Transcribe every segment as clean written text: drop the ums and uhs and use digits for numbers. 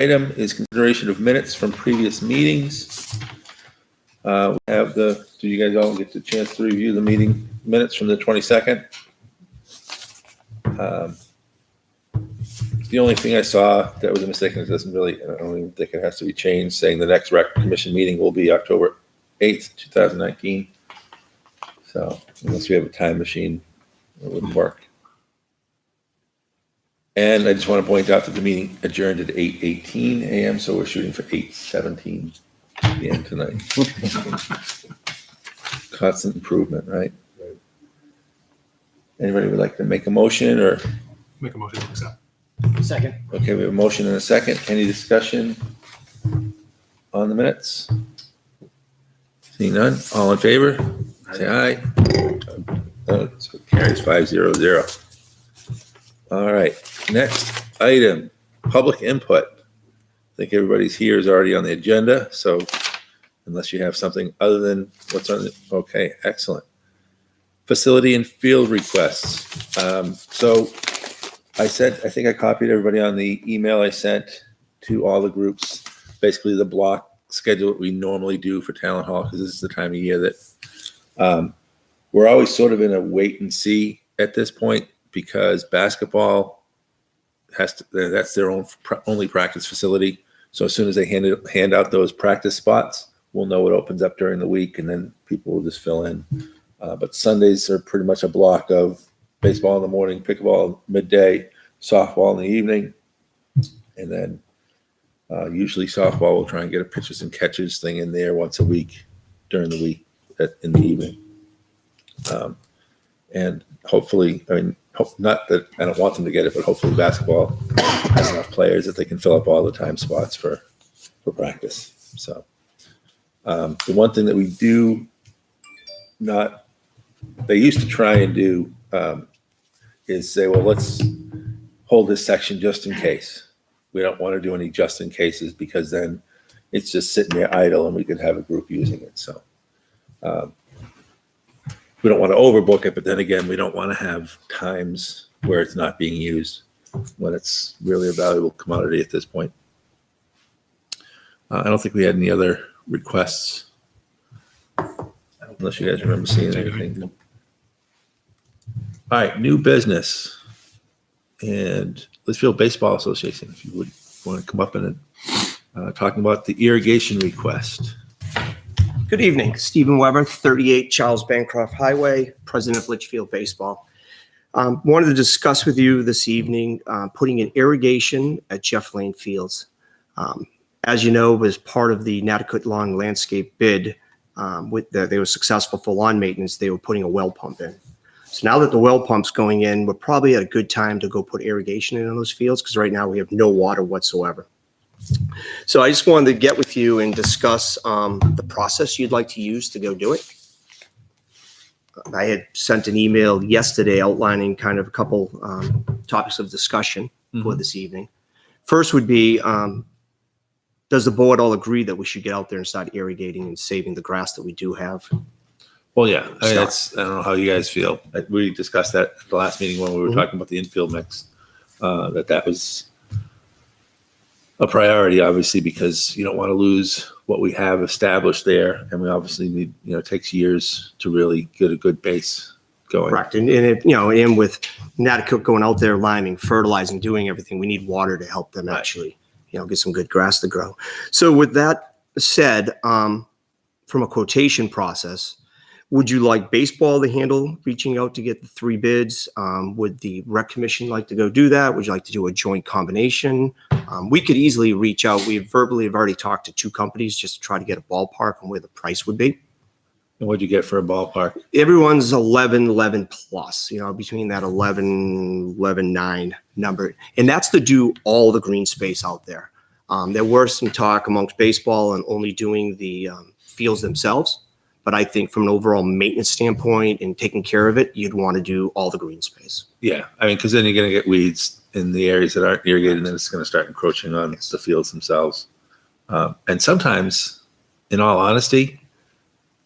item is consideration of minutes from previous meetings. We have do you guys all get the chance to review the meeting minutes from the 22nd? The only thing I saw that was a mistake, and it doesn't really, I don't even think it has to be changed, saying the next rec commission meeting will be October 8th, 2019. So unless we have a time machine, it wouldn't work. And I just want to point out that the meeting adjourned at 8:18 a.m., so we're shooting for 8:17 p.m. tonight. Constant improvement, right? Anybody would like to make a motion or? Make a motion to accept. Second. Okay, we have a motion and a second. Any discussion on the minutes? Seeing none, all in favor? Say aye. So it carries 5-0-0. All right, next item, public input. I think everybody's here is already on the agenda, so unless you have something other than what's on the, okay, excellent. Facility and field requests. So I think I copied everybody on the email I sent to all the groups, basically the block schedule that we normally do for Talent Hall, because this is the time of year that we're always sort of in a wait and see at this point, because basketball that's their only practice facility. So as soon as they hand out those practice spots, we'll know it opens up during the week, and then people will just fill in. But Sundays are pretty much a block of baseball in the morning, pickleball midday, softball in the evening, and then usually softball will try and get a pitches and catches thing in there once a week during the week in the evening. And hopefully, I mean, not that I don't want them to get it, but hopefully basketball has enough players that they can fill up all the time spots for practice. So the one thing that we do not, they used to try and do is say, well, let's hold this section just in case. We don't want to do any just in cases, because then it's just sitting there idle and we could have a group using it. So we don't want to overbook it, but then again, we don't want to have times where it's not being used when it's really a valuable commodity at this point. I don't think we had any other requests, unless you guys remember seeing anything. All right, new business. And Litchfield Baseball Association, if you would want to come up and talking about the irrigation request. Good evening, Stephen Weber, 38 Charles Bancroft Highway, president of Litchfield Baseball. Wanted to discuss with you this evening putting in irrigation at Jeff Lane Fields. As you know, as part of the Natticut Lawn Landscape bid, they were successful for lawn maintenance, they were putting a well pump in. So now that the well pump's going in, we're probably at a good time to go put irrigation in on those fields, because right now we have no water whatsoever. So I just wanted to get with you and discuss the process you'd like to use to go do it. I had sent an email yesterday outlining kind of a couple topics of discussion for this evening. First would be, does the board all agree that we should get out there and start irrigating and saving the grass that we do have? Well, yeah, I mean, I don't know how you guys feel. We discussed that at the last meeting when we were talking about the infield mix, that was a priority, obviously, because you don't want to lose what we have established there. And we obviously need, it takes years to really get a good base going. Correct. And and with Natticut going out there, liming, fertilizing, doing everything, we need water to help them actually, get some good grass to grow. So with that said, from a quotation process, would you like baseball to handle reaching out to get the 3 bids? Would the rec commission like to go do that? Would you like to do a joint combination? We could easily reach out. We have already talked to 2 companies just to try to get a ballpark on where the price would be. And what'd you get for a ballpark? Everyone's 11 plus, between that 11.9 number. And that's to do all the green space out there. There were some talk amongst baseball and only doing the fields themselves. But I think from an overall maintenance standpoint and taking care of it, you'd want to do all the green space. Yeah, I mean, because then you're going to get weeds in the areas that aren't irrigated, and then it's going to start encroaching on the fields themselves. And sometimes, in all honesty,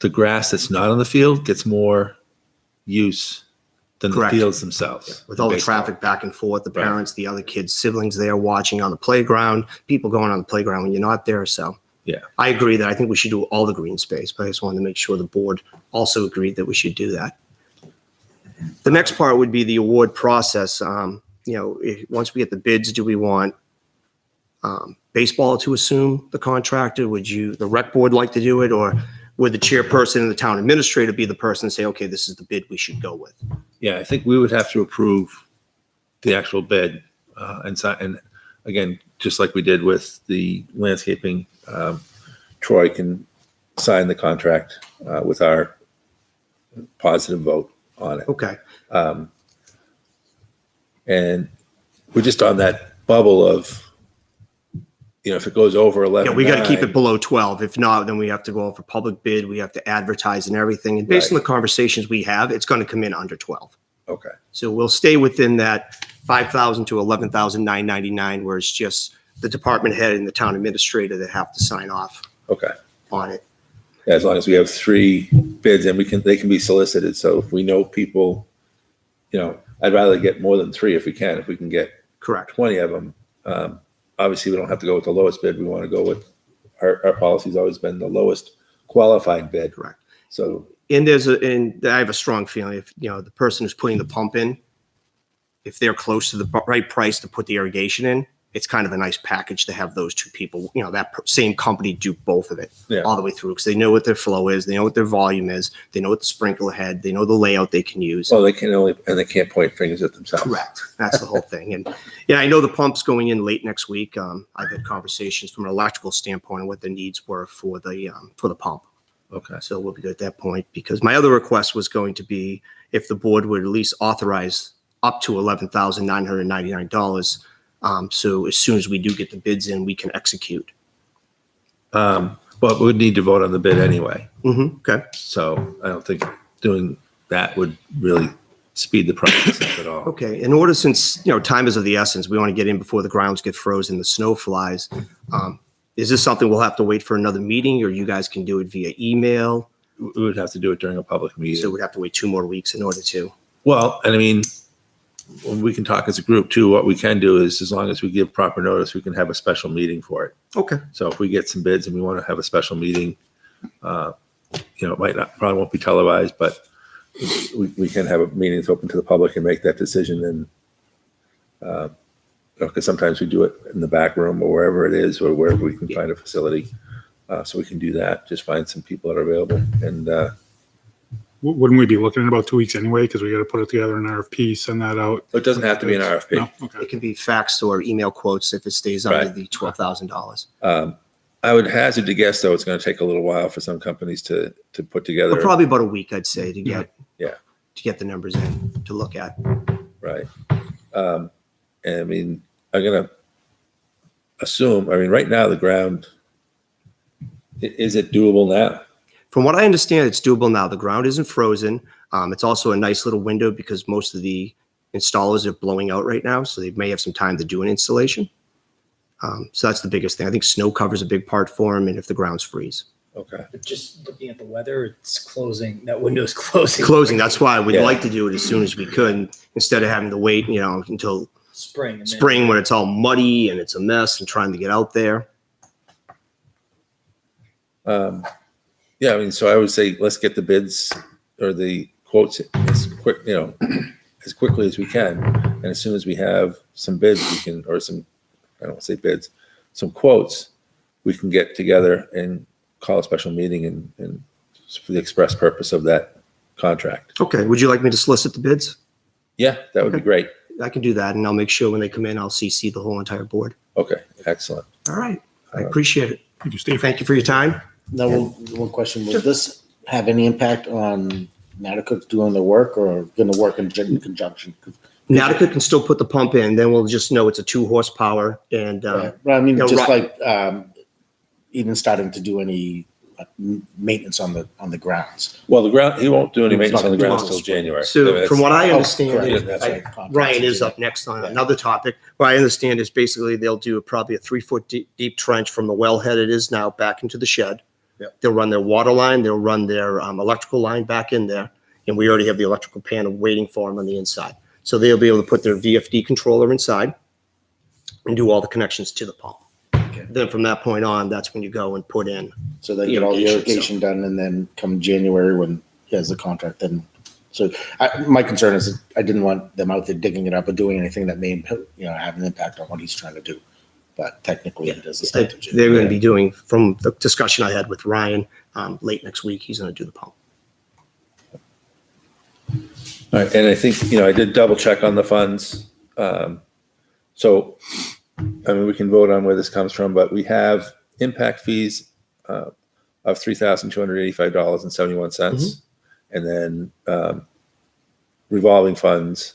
the grass that's not on the field gets more use than the Correct. fields themselves. With all the Baseball. traffic back and forth, the Right. parents, the other kids, siblings there watching on the playground, people going on the playground when you're not there. So Yeah. I agree that I think we should do all the green space, but I just wanted to make sure the board also agreed that we should do that. The next part would be the award process. Once we get the bids, do we want baseball to assume the contractor? Would the rec board like to do it? Or would the chairperson and the town administrator be the person to say, okay, this is the bid we should go with? Yeah, I think we would have to approve the actual bid and sign. And again, just like we did with the landscaping, Troy can sign the contract with our positive vote on it. Okay. And we're just on that bubble of, if it goes over 11. Yeah, we got to keep it below 12. If not, then we have to go out for public bid. We have to advertise and everything. And based on the conversations we have, it's going to come in under 12. Okay. So we'll stay within that 5,000 to 11,999, where it's just the department head and the town administrator that have to sign off Okay. on it. Yeah, as long as we have 3 bids and they can be solicited. So if we know people, I'd rather get more than 3 if we can. If we can get Correct. 20 of them, obviously we don't have to go with the lowest bid. We want to go with our policy's always been the lowest qualified bid. Correct. So And I have a strong feeling if, the person who's putting the pump in, if they're close to the right price to put the irrigation in, it's kind of a nice package to have those two people, that same company do both of it all the way through, because they know what their flow is, they know what their volume is, they know what the sprinkler head, they know the layout they can use. well, they can't point fingers at themselves. Correct. That's the whole thing. And yeah, I know the pump's going in late next week. I've had conversations from an electrical standpoint on what the needs were for the pump. Okay. So we'll be good at that point, because my other request was going to be if the board would at least authorize up to $11,999. So as soon as we do get the bids in, we can execute. But we'd need to vote on the bid anyway. Okay. So I don't think doing that would really speed the process up at all. Okay. In order, since, time is of the essence, we want to get in before the grounds get frozen, the snow flies. Is this something we'll have to wait for another meeting, or you guys can do it via email? We would have to do it during a public meeting. So we'd have to wait 2 more weeks in order to. Well, and I mean, we can talk as a group too. What we can do is, as long as we give proper notice, we can have a special meeting for it. Okay. So if we get some bids and we want to have a special meeting, it probably won't be televised, but we can have a meeting that's open to the public and make that decision. And because sometimes we do it in the back room or wherever it is, or wherever we can find a facility. So we can do that. Just find some people that are available. And Wouldn't we be looking at about 2 weeks anyway? Because we got to put it together in an RFP, send that out. it doesn't have to be an RFP. No? Okay. It can be faxed or email quotes if it stays under Right. the $12,000. I would hazard to guess, though, it's going to take a little while for some companies to put together. But probably about a week, I'd say, to Yeah. get the numbers in to look at. Right. And I mean, I'm going to assume, right now the ground, is it doable now? From what I understand, it's doable now. The ground isn't frozen. It's also a nice little window because most of the installers are blowing out right now, so they may have some time to do an installation. So that's the biggest thing. I think snow covers a big part for them, and if the grounds freeze. Okay. But just looking at the weather, it's closing. That window's closing. Closing, that's why we'd Yeah. like to do it as soon as we could, instead of having to wait, until Spring. And then- spring when it's all muddy and it's a mess and trying to get out there. Yeah, so I would say let's get the bids or the quotes as quickly as we can. And as soon as we have some bids, I don't want to say bids, some quotes, we can get together and call a special meeting and for the express purpose of that contract. Okay, would you like me to solicit the bids? Yeah, that would be Okay. great. I can do that, and I'll make sure when they come in, I'll CC the whole entire board. Okay, excellent. All right, I appreciate it. Thank you, Steve. Thank you for your time. Now, one question, will this have any impact on Natticook doing the work or going to work in conjunction? Natticook can still put the pump in, then we'll just know it's a 2 horsepower and, Right. Well, I mean, no, just right. like even starting to do any maintenance on the grounds. Well, the ground, he won't do any It's maintenance not on the gonna grounds do till it. January. so from what I understand, correct. That's right. Ryan is up next on another topic. What I understand is basically they'll do probably a 3-foot deep trench from the wellhead it is now back into the shed. Yep. They'll run their water line, they'll run their electrical line back in there, And we already have the electrical panel waiting for them on the inside. So they'll be able to put their VFD controller inside and do all the connections to the pump. Then from that point on, that's when you go and put in. So they get all the Irrigation, irrigation done, and then come January when he has the contract, then. So my concern is I didn't want them out there digging it up or doing anything that may, have an impact on what he's trying to do. But technically, it is a start of They're going to be January. doing, from the discussion I had with Ryan, late next week, he's going to do the pump. All right, and I think, I did double check on the funds. So, we can vote on where this comes from, but we have impact fees of $3,285.71. And then revolving funds,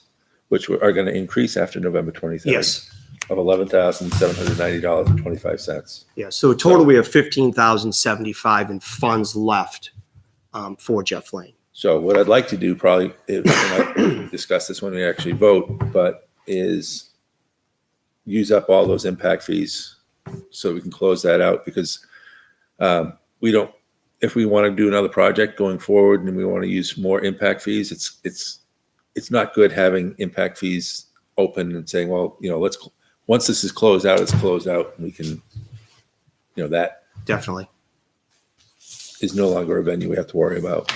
which are going to increase after November 23rd. Yes. Of $11,790.25. Yeah. So total, we have 15,075 in funds left for Jeff Lane. So what I'd like to do probably, we might discuss this when we actually vote, but is use up all those impact fees so we can close that out, because we don't, if we want to do another project going forward and we want to use more impact fees, it's not good having impact fees open and saying, well, once this is closed out, it's closed out, and we can, that Definitely. is no longer a venue we have to worry about.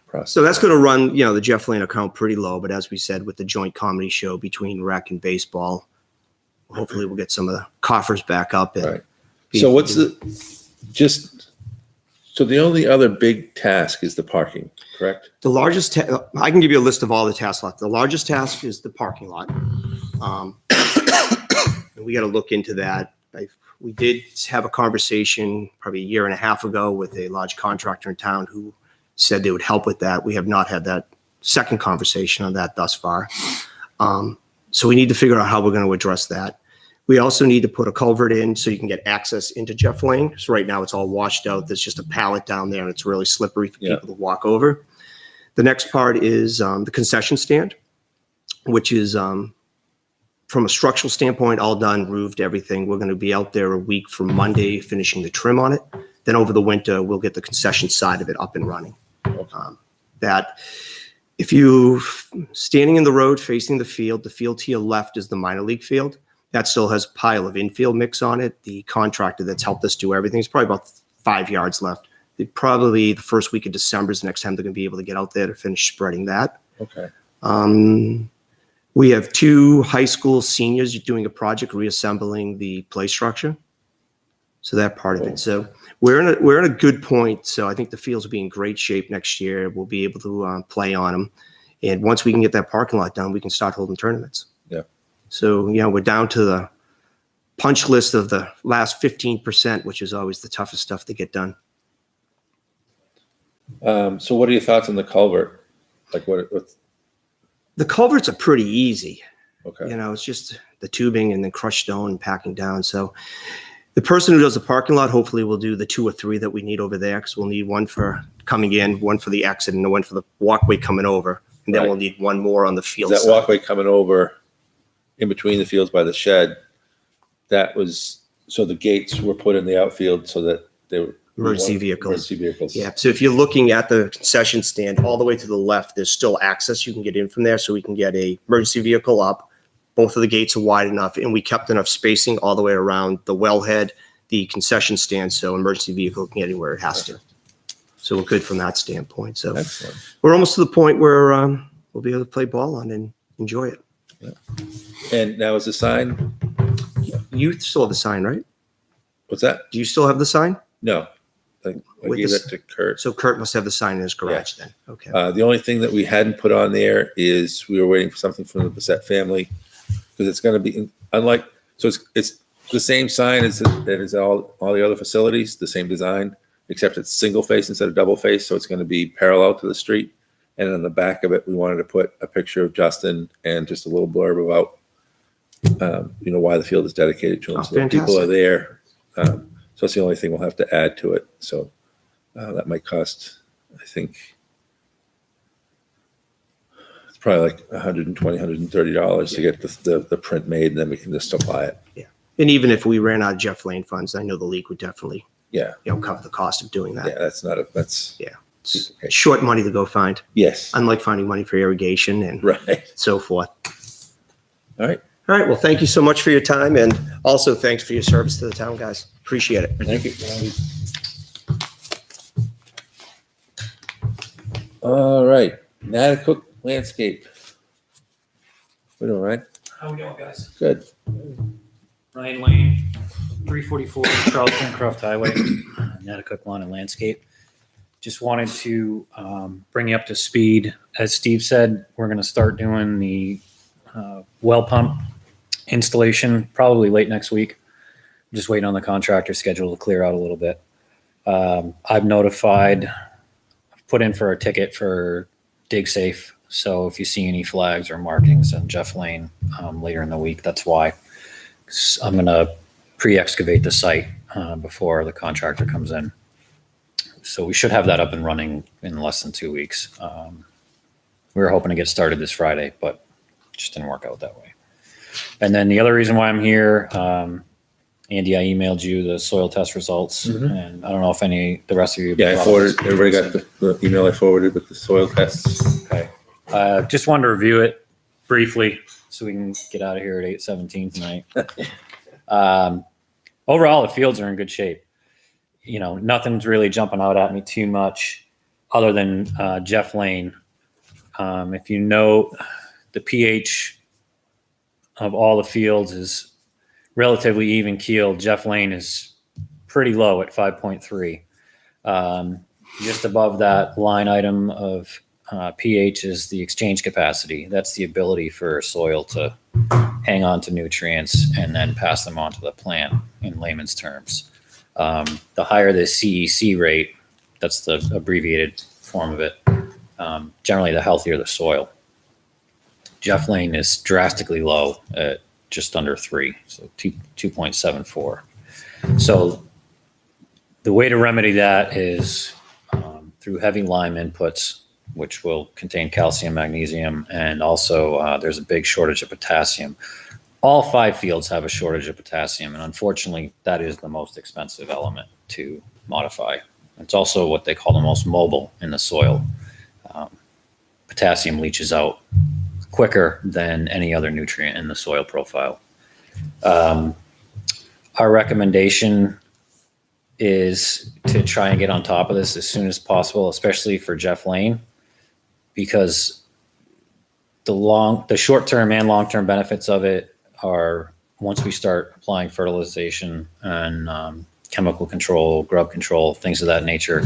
Process. So that's going to run, the Jeff Lane account pretty low. But as we said, with the joint comedy show between rec and baseball, hopefully we'll get some of the coffers back up. And Right. So so the only other big task is the parking, correct? The largest, I can give you a list of all the tasks left. The largest task is the parking lot. And we got to look into that. We did have a conversation probably a year and a half ago with a large contractor in town who said they would help with that. We have not had that second conversation on that thus far. So we need to figure out how we're going to address that. We also need to put a culvert in so you can get access into Jeff Lane. So right now it's all washed out. There's just a pallet down there and it's really slippery for people to walk over. The next part is the concession stand, which is from a structural standpoint, all done, roofed, everything. We're going to be out there a week from Monday, finishing the trim on it. Then over the winter, we'll get the concession side of it up and running. That if you standing in the road facing the field to your left is the minor league field. That still has a pile of infield mix on it. The contractor that's helped us do everything is probably about 5 yards left. Probably the first week of December is the next time they're going to be able to get out there to finish spreading that. Okay. We have 2 high school seniors doing a project reassembling the play structure. So that part of it. So we're in a good point. So I think the fields will be in great shape next year. We'll be able to play on them. And once we can get that parking lot done, we can start holding tournaments. Yeah. So, we're down to the punch list of the last 15%, which is always the toughest stuff to get done. So what are your thoughts on the culvert? Like what's The culverts are pretty easy. okay. It's just the tubing and then crushed stone and packing down. So the person who does the parking lot hopefully will do the 2 or 3 that we need over there, because we'll need one for coming in, one for the exit, and one for the walkway coming over. And then Right. we'll need one more on the field That side. walkway coming over in between the fields by the shed, that was, so the gates were put in the outfield so that they were Emergency vehicles. Emergency vehicles. Yeah. So if you're looking at the concession stand all the way to the left, there's still access. You can get in from there, so we can get a emergency vehicle up. Both of the gates are wide enough, and we kept enough spacing all the way around the wellhead, the concession stand, so emergency vehicle can get anywhere it has to. So we're good from that standpoint. So Excellent. we're almost to the point where we'll be able to play ball on and enjoy it. And now is the sign, You still have the sign, right? what's that? Do you still have the sign? No. I With gave this- that to Kurt. So Kurt must have the sign in his garage then. Okay. The only thing that we hadn't put on there is we were waiting for something from the Bissett family, because it's going to be it's the same sign as all the other facilities, the same design, except it's single face instead of double face. So it's going to be parallel to the street. And on the back of it, we wanted to put a picture of Justin and just a little blurb about, why the field is dedicated to him. Oh, So that people are fantastic. there. So that's the only thing we'll have to add to it. So that might cost, I think, it's probably like $120, $130 to get the print made, and then we can just apply it. And even if we ran out of Jeff Lane funds, I know the league would definitely, Yeah. cover the cost of doing that. Yeah, that's not that's Yeah. It's short money to go find, Yes, unlike finding money for irrigation and right. so forth. All right, All right, well, thank you so much for your time, and also thanks for your service to the town, guys. Appreciate it. thank you. All right, Natticook Landscape. We're doing right. How we doing, guys? Good. Ryan Lane, 344 Charles Bancroft Highway, Natticook Lawn and Landscape. Just wanted to bring you up to speed. As Steve said, we're going to start doing the well pump installation probably late next week. I'm just waiting on the contractor schedule to clear out a little bit. I've put in for a ticket for dig safe. So if you see any flags or markings on Jeff Lane later in the week, that's why. I'm going to pre-excavate the site before the contractor comes in. So we should have that up and running in less than 2 weeks. We were hoping to get started this Friday, but it just didn't work out that way. And then the other reason why I'm here, Andy, I emailed you the soil test results, and I don't know if the rest of you. Yeah, I forwarded, everybody got the email I forwarded with the soil tests. Okay. Just wanted to review it briefly so we can get out of here at 8:17 tonight. Overall, the fields are in good shape. You know, nothing's really jumping out at me too much other than Jeff Lane. If you know, the pH of all the fields is relatively even keeled. Jeff Lane is pretty low at 5.3. Just above that line item of pH is the exchange capacity. That's the ability for soil to hang on to nutrients and then pass them on to the plant in layman's terms. The higher the CEC rate, that's the abbreviated form of it, generally the healthier the soil. Jeff Lane is drastically low at just under 3, so 2.74. So the way to remedy that is through heavy lime inputs, which will contain calcium, magnesium, and also there's a big shortage of potassium. All 5 fields have a shortage of potassium, and unfortunately, that is the most expensive element to modify. It's also what they call the most mobile in the soil. Potassium leaches out quicker than any other nutrient in the soil profile. Our recommendation is to try and get on top of this as soon as possible, especially for Jeff Lane, because the short-term and long-term benefits of it are once we start applying fertilization and chemical control, grub control, things of that nature,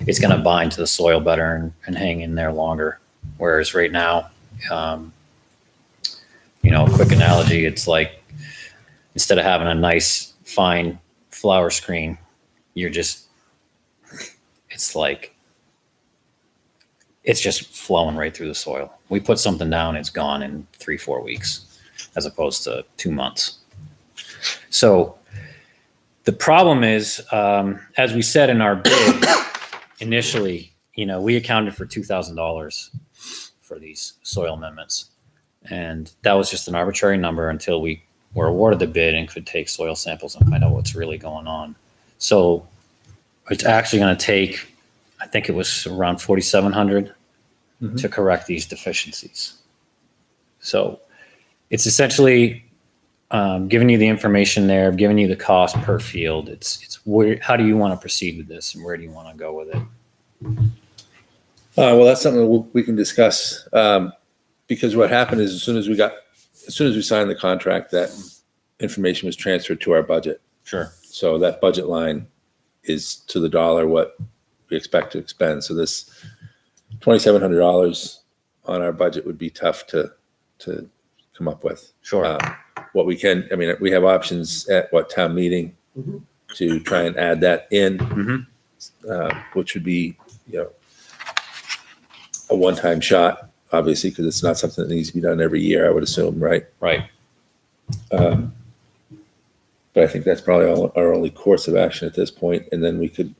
it's going to bind to the soil better and hang in there longer. Whereas right now, a quick analogy, it's like instead of having a nice fine flower screen, it's just flowing right through the soil. We put something down, it's gone in 3-4 weeks, as opposed to 2 months. So the problem is, as we said in our bid initially, we accounted for $2,000 for these soil amendments. And that was just an arbitrary number until we were awarded the bid and could take soil samples and find out what's really going on. So it's actually going to take, I think it was around $4,700 to correct these deficiencies. So it's essentially giving you the information there, giving you the cost per field. It's where, how do you want to proceed with this, and where do you want to go with it? Well, that's something we can discuss, because what happened is as soon as we signed the contract, that information was transferred to our budget. Sure. So that budget line is to the dollar what we expect to expend. So this $2,700 on our budget would be tough to come up with. Sure. What we can, we have options at town meeting to try and add that in, which would be, a one-time shot, obviously, because it's not something that needs to be done every year, I would assume, right? Right. But I think that's probably our only course of action at this point. And then we could,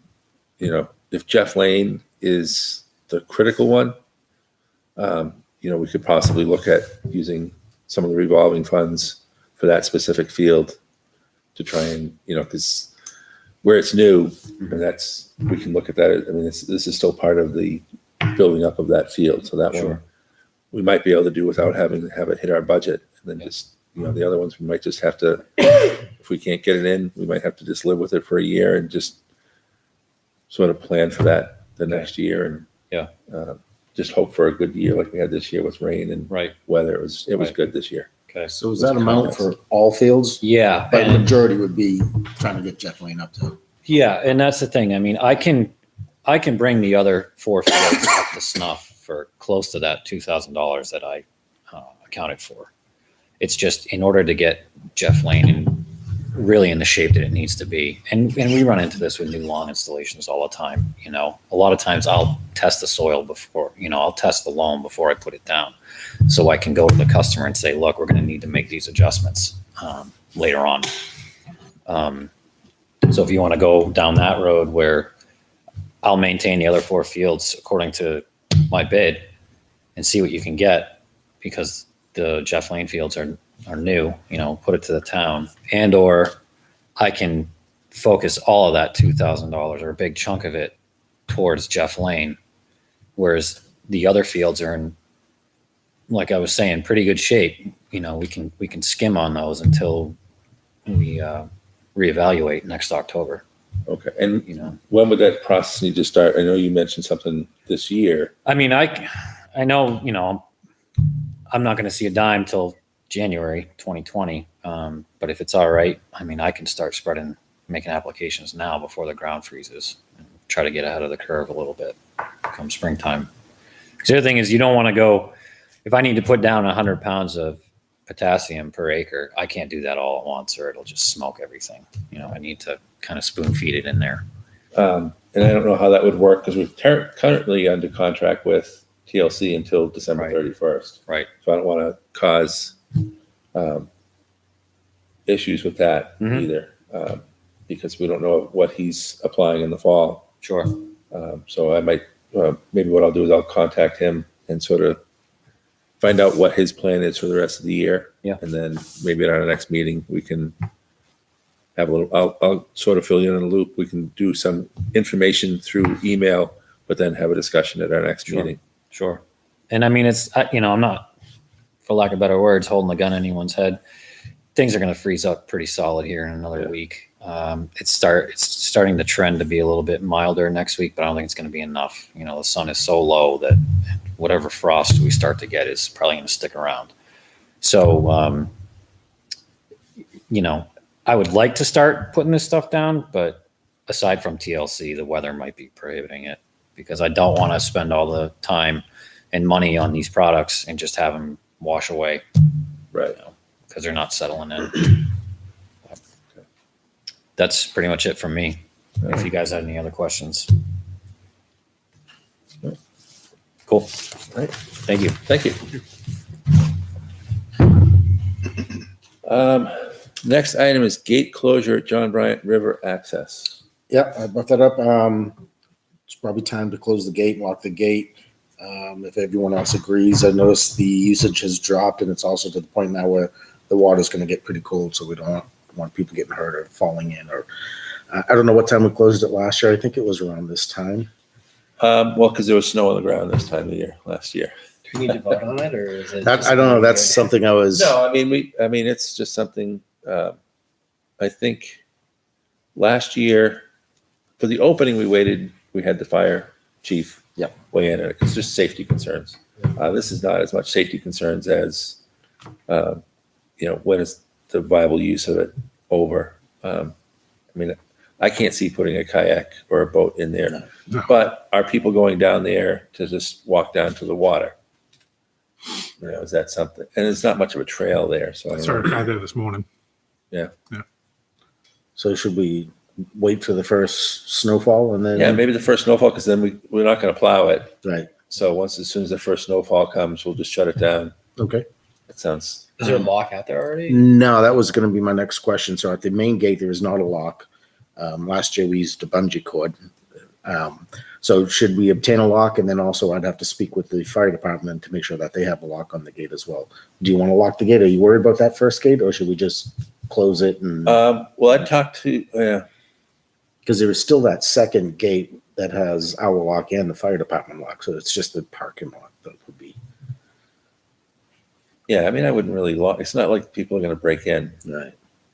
if Jeff Lane is the critical one, we could possibly look at using some of the revolving funds for that specific field to try and, because where it's new, and that's, we can look at that. I mean, this is still part of the building up of that field. So that one, Sure. we might be able to do without having to have it hit our budget. And then just, the other ones, we might just have to, if we can't get it in, we might have to just live with it for a year and just sort of plan for that the next year. And Yeah. just hope for a good year like we had this year with rain and Right. weather. It was Right. good this year. Okay. So is that amount for all fields? Yeah. But the And, majority would be trying to get Jeff Lane up to. yeah. And that's the thing. I mean, I can bring the other 4 fields up to snuff for close to that $2,000 that I accounted for. It's just in order to get Jeff Lane really in the shape that it needs to be. And we run into this with new lawn installations all the time. A lot of times I'll test the soil before, I'll test the loam before I put it down. So I can go to the customer and say, look, we're going to need to make these adjustments later on. So if you want to go down that road where I'll maintain the other 4 fields according to my bid and see what you can get, because the Jeff Lane fields are new, put it to the town, and or I can focus all of that $2,000 or a big chunk of it towards Jeff Lane, whereas the other fields are in, like I was saying, pretty good shape. We can skim on those until we reevaluate next October. Okay. And when would that process need to start? I know you mentioned something this year. I mean, I know, I'm not going to see a dime till January 2020. But if it's all right, I mean, I can start making applications now before the ground freezes and try to get ahead of the curve a little bit come springtime. 'Cause the other thing is you don't want to go, if I need to put down 100 pounds of potassium per acre, I can't do that all at once or it'll just smoke everything. I need to kind of spoon feed it in there. And I don't know how that would work because we're currently under contract with TLC until December Right. 31st. Right. So I don't want to cause issues with that Mhm. either because we don't know what he's applying in the fall. Sure. So I might, maybe what I'll do is I'll contact him and sort of find out what his plan is for the rest of the year. Yeah. And then maybe at our next meeting, we can have a little, I'll sort of fill you in the loop. We can do some information through email, but then have a discussion at our next Sure. meeting. Sure. And I mean, I'm not, for lack of better words, holding the gun in anyone's head. Things are going to freeze up pretty solid here in another week. It's starting to trend to be a little bit milder next week, but I don't think it's going to be enough. The sun is so low that whatever frost we start to get is probably going to stick around. So, I would like to start putting this stuff down, but aside from TLC, the weather might be prohibiting it because I don't want to spend all the time and money on these products and just have them wash away Right. because they're not settling in. That's pretty much it from me. If you guys had any other questions. Cool. Right. Thank you. Thank you. Next item is gate closure at John Bryant River access. Yeah, I brought that up. It's probably time to close the gate, lock the gate. If everyone else agrees, I noticed the usage has dropped and it's also to the point now where the water's going to get pretty cold. So we don't want people getting hurt or falling in or I don't know what time we closed it last year. I think it was around this time. Well, because there was snow on the ground this time of the year, last year. Do we need to vote on it, or is it? I don't know. That's something I was. No, I mean, it's just something, I think last year for the opening, we had the fire chief Yep. weigh in on it. It's just safety concerns. This is not as much safety concerns as, when is the viable use of it over? I mean, I can't see putting a kayak or a boat in there, No. but are people going down there to just walk down to the water? Is that something? And it's not much of a trail there, so I I don't started know. out there this morning. So should we wait for the first snowfall and then? Yeah, maybe the first snowfall, because then we're not going to plow it. Right. So as soon as the first snowfall comes, we'll just shut it down. Okay. That sounds, Is there a lock out there already? No, that was going to be my next question. So at the main gate, there is not a lock. Last year we used a bungee cord. So should we obtain a lock? And then also I'd have to speak with the fire department to make sure that they have a lock on the gate as well. Do you want to lock the gate? Are you worried about that first gate or should we just close it? And well, I talked to, Because there is still that second gate that has our lock and the fire department lock, so it's just the parking lot that would be. Yeah, I mean, I wouldn't really lock, it's not like people are gonna break in. Right.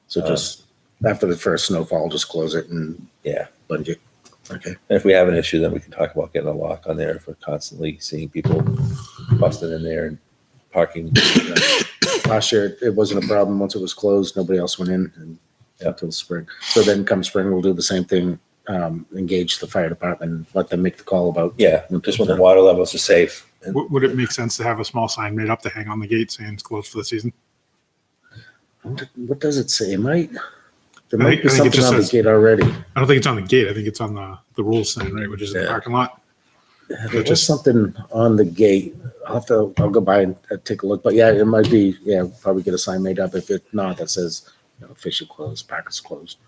So just after the first snowfall, just close it and Yeah. bungee it. Okay. And if we have an issue, then we can talk about getting a lock on there if we're constantly seeing people busting in there and parking. Last year, it wasn't a problem. Once it was closed, nobody else went in until spring. So then come spring, we'll do the same thing, engage the fire department, and let them make the call about. Yeah, just when the water levels are safe. And Would it make sense to have a small sign made up to hang on the gate saying it's closed for the season? What does it say? It might. There I might think- be I think it something just on the says- gate already. I don't think it's on the gate. I think it's on the rules sign, right, which is in the Yeah. parking lot. There was something on the gate. I'll go by and take a look. But yeah, it might be. Yeah, probably get a sign made up. If it's not, that says, official closed, park is closed.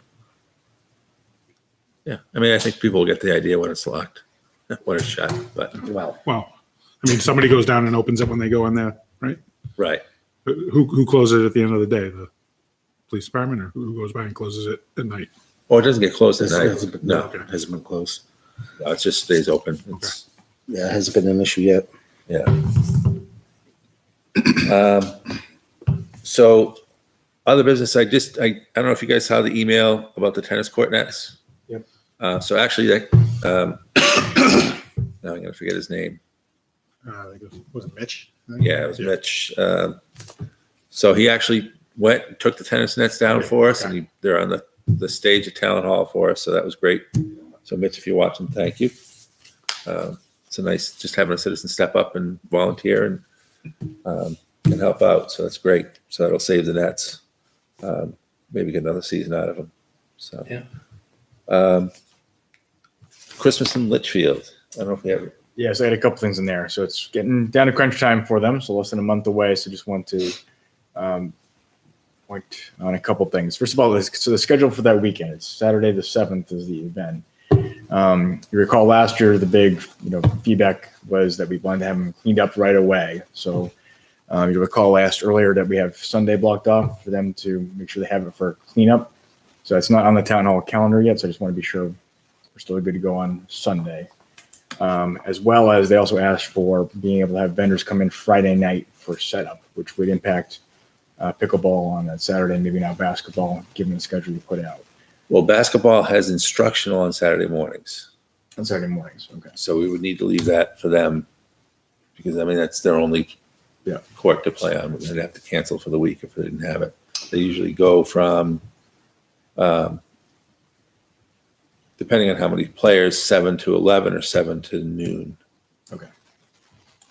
yeah, I mean, I think people will get the idea when it's locked, when it's shut, but, Well, Well, I mean, somebody goes down and opens it when they go in there, right? right. Who closes it at the end of the day? The police department, or who goes by and closes it at night? Or it doesn't get closed at this night. hasn't been, No, Okay. hasn't been closed. it just stays open. It's, Yeah, it hasn't been an issue yet. yeah. So other business, I don't know if you guys saw the email about the tennis court nets. Yep. So actually, now I'm gonna forget his name. I think was it Mitch? I think? Yeah, it was Mitch. So he actually went and took the tennis nets down for us, and they're on the stage at Town Hall for us. So that was great. So Mitch, if you're watching, thank you. It's a nice just having a citizen step up and volunteer and help out. So that's great. So that'll save the nets. Maybe get another season out of them. So Yeah. Christmas in Litchfield. I don't know if we have. Yeah, so I had a couple things in there. So it's getting down to crunch time for them, so less than a month away. So just want to point on a couple things. First of all, so the schedule for that weekend, it's Saturday the 7th is the event. You recall last year, the big feedback was that we wanted to have them cleaned up right away. So you recall I asked earlier that we have Sunday blocked off for them to make sure they have it for cleanup. So it's not on the town hall calendar yet, so I just want to be sure we're still good to go on Sunday. As well as they also asked for being able to have vendors come in Friday night for setup, which would impact pickleball on that Saturday, maybe not basketball, given the schedule you put out Well, basketball has instructional on Saturday mornings. on Saturday mornings. Okay. So we would need to leave that for them because I mean that's their only court to play on. We'd have to cancel for the week if they didn't have it. They usually go from, depending on how many players, 7 to 11 or 7 to noon. Okay.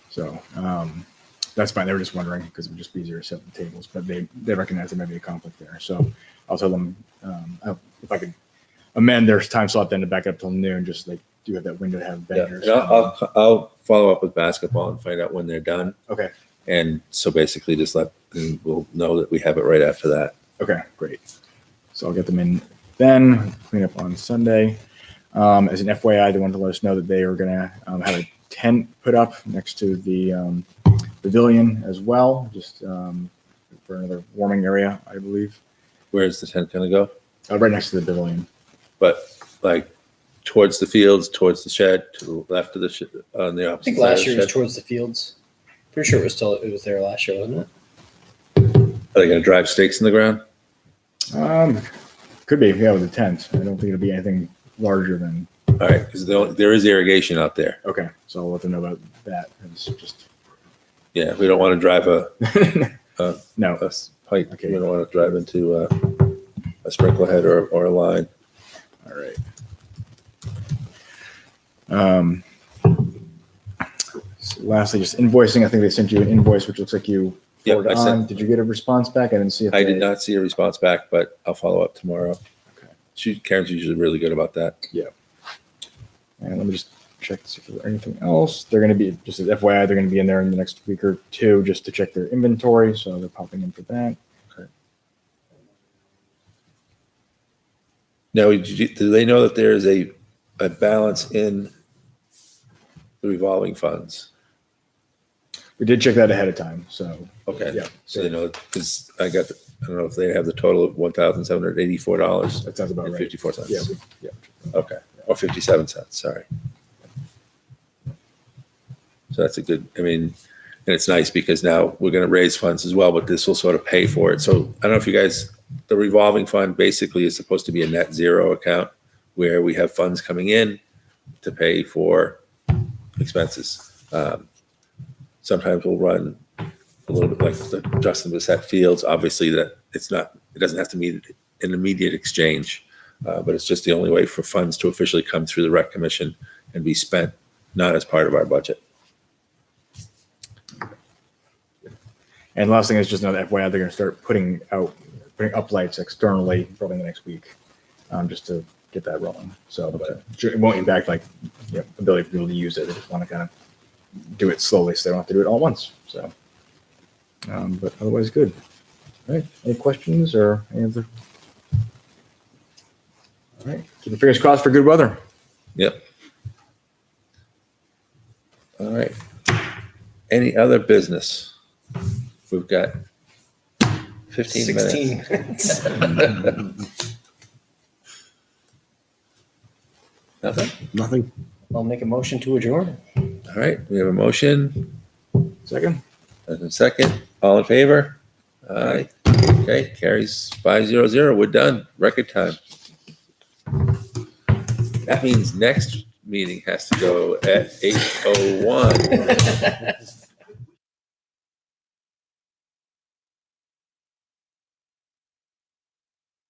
So that's fine. They were just wondering because it would just be easier to set the tables, but they recognize there might be a conflict there. So I'll tell them if I could amend their time slot then to back up till noon, just like do have that window to have Yeah, vendors. and I'll follow up with basketball and find out when they're done. Okay. And so basically just we'll know that we have it right after that. Okay, great. So I'll get them in then, clean up on Sunday. As an FYI, they wanted to let us know that they are going to have a tent put up next to the pavilion as well, just for another warming area, I believe. Where's the tent gonna go? Right next to the pavilion. But like towards the fields, towards the shed, to the left of the shed, on the I opposite think side of last the year was shed? towards the fields. Pretty sure it was there last year, wasn't it? Are they gonna drive stakes in the ground? Could be, yeah, with the tent. I don't think it'll be anything larger than. All right, because there is irrigation out there. Okay, so I'll let them know about that. It's just Yeah, we don't want to drive a no. pipe. Okay. We don't want to drive into a sprinkler head or a line. All right. So lastly, just invoicing. I think they sent you an invoice, which looks like you Yep, forwarded I sent- on. Did you get a response back? I didn't see it. I did not see a response back, but I'll follow up tomorrow. Okay. Karen's usually really good about that. And let me just check to see if there's anything else. They're going to be, just as FYI, they're going to be in there in the next week or two just to check their inventory. So they're popping in for that. Now, do they know that there is a balance in the revolving funds? We did check that ahead of time, so. Okay. Yeah. So, because I don't know if they have the total of $1,784 That sounds about and right. 54 cents. Yeah, yeah. Okay. Or 57 cents, sorry. So that's a good, and it's nice because now we're going to raise funds as well, but this will sort of pay for it. So I don't know if you guys, the revolving fund basically is supposed to be a net zero account where we have funds coming in to pay for expenses. Sometimes we'll run a little bit like the Justin Bissett Fields. Obviously that it doesn't have to be an immediate exchange, but it's just the only way for funds to officially come through the Rec Commission and be spent, not as part of our budget. And the last thing is just another FYI, they're going to start putting up lights externally probably in the next week, just to get that rolling. So but it won't impact ability for people to use it. They just want to kind of do it slowly so they don't have to do it all at once. So, but otherwise good. All right. Any questions or any other? All right. Keep your fingers crossed for good weather. Yep. All right. Any other business? We've got 15 minutes. 16 minutes. Nothing? Nothing. I'll make a motion to adjourn. All right. We have a motion. Second. And a second. All in favor? Aye. Okay. Carries 500. We're done. Record time. That means next meeting has to go at 8:01.